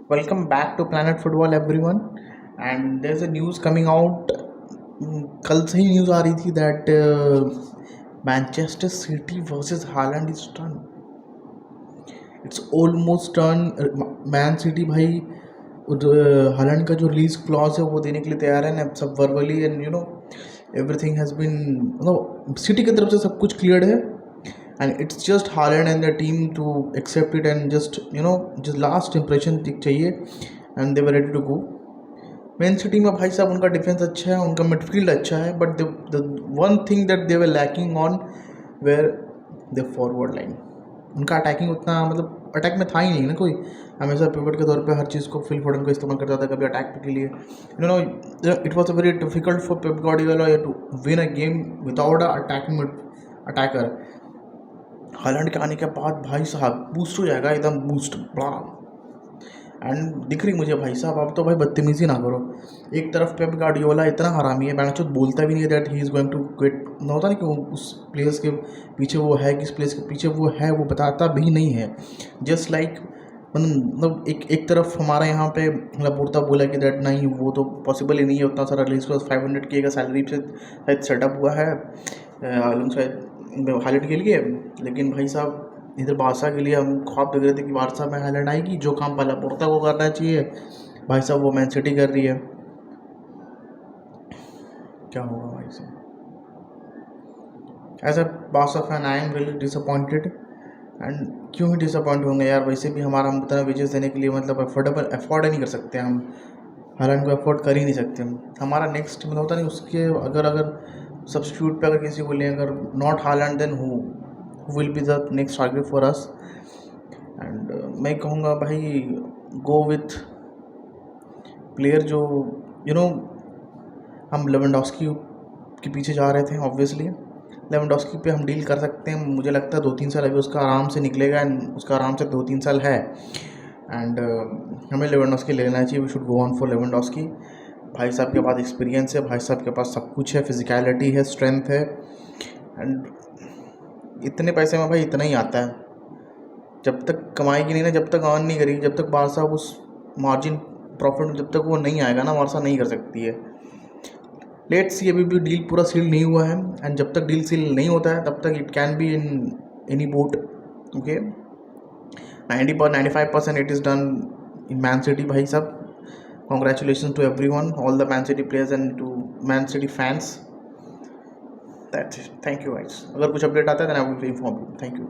Welcome back to Planet Football everyone. And there's a news coming out. कल से ही news आ रही थी that Manchester city versus Holland is done. It's almost done. Man city भाई Holland का जो release clause है वो देने के लिए तैयार है ना, सब verbally and everything has been, मतलब सिटी की तरफ से सब कुछ क्लियर्ड है. And it's just Haaland and the team to accept it and just last impression चाहिए and they were ready to go. Man city में भाई साहब उनका डिफेंस अच्छा है, उनका मिडफील्ड अच्छा है, but the one thing that they were lacking on were the forward line. उनका अटैकिंग उतना, मतलब अटैक में था ही नहीं ना कोई. हमेशा पिवट के तौर पे हर चीज़ को फिल फोर्डन को इस्तेमाल करता था, कभी अटैक के लिए. It was a very difficult for Pep Guardiola to win a game without a attacking attacker. Haaland के आने के बाद भाई साहब बूस्ट हो जाएगा, एकदम बूस्ट बड़ा. एंड दिख रही मुझे भाई साहब, आप तो भाई बदतमीजी ना करो. एक तरफ पेप गार्डियोला इतना हरामी है, बैंचोत बोलता भी नहीं है that he is going to quit. ना होता नहीं कि उस प्लेयर्स के पीछे वो है, किस प्लेयर्स के पीछे वो है, वो बताता भी नहीं है. जस्ट लाइक मतलब एक तरफ हमारा यहाँ पे लपोर्ता बोला कि दैट नहीं, वो तो पॉसिबल ही नहीं है उतना सारा रिलीज को. 500K का सैलरी से शायद सेटअप हुआ है शायद हाईलाइट के लिए. लेकिन भाई साहब इधर बादशाह के लिए हम ख्वाब देख रहे थे कि बादशाह में हाईलाइट आएगी, जो काम पहला पोर्ता को करना चाहिए भाई साहब वो मैन सिटी कर रही है. क्या होगा भाई साहब. एज अ बादशाह fan I am really disappointed. And क्यों ही डिसअपॉइंट होंगे यार, वैसे भी हमारा हम उतना वेजेस देने के लिए मतलब अफोर्ड ही नहीं कर सकते हम. हालांकि को अफोर्ड कर ही नहीं सकते हम. हमारा नेक्स्ट मतलब होता नहीं उसके अगर सब्स्टिट्यूट पे अगर किसी को लें, अगर not Haaland then who will be the next target for us. एंड मैं कहूँगा भाई गो विथ प्लेयर जो हम लेवेंडोस्की के पीछे जा रहे थे. ऑब्वियसली लेवेंडोस्की पे हम डील कर सकते हैं, मुझे लगता है 2-3 साल अभी उसका आराम से निकलेगा. एंड उसका आराम से 2-3 साल है. एंड हमें लेवेंडोस्की लेना चाहिए. We should go on for Lewandowski. भाई साहब के पास एक्सपीरियंस है, भाई साहब के पास सब कुछ है, फिजिकलिटी है, स्ट्रेंथ है. एंड इतने पैसे में भाई इतना ही आता है. जब तक कमाएगी नहीं ना, जब तक अर्न नहीं करेगी, जब तक बारसा उस मार्जिन प्रॉफिट जब तक वो नहीं आएगा ना, बारसा नहीं कर सकती है. लेट्स सी, अभी भी डील पूरा सील नहीं हुआ है. एंड जब तक डील सील नहीं होता है तब तक it can be in any boat. Okay, 95% it is done in man city. भाई साहब congratulations to everyone, all the Man City players and to Man City fans. That's it. Thank you guys. अगर कुछ update आता है then I will inform you. Thank you.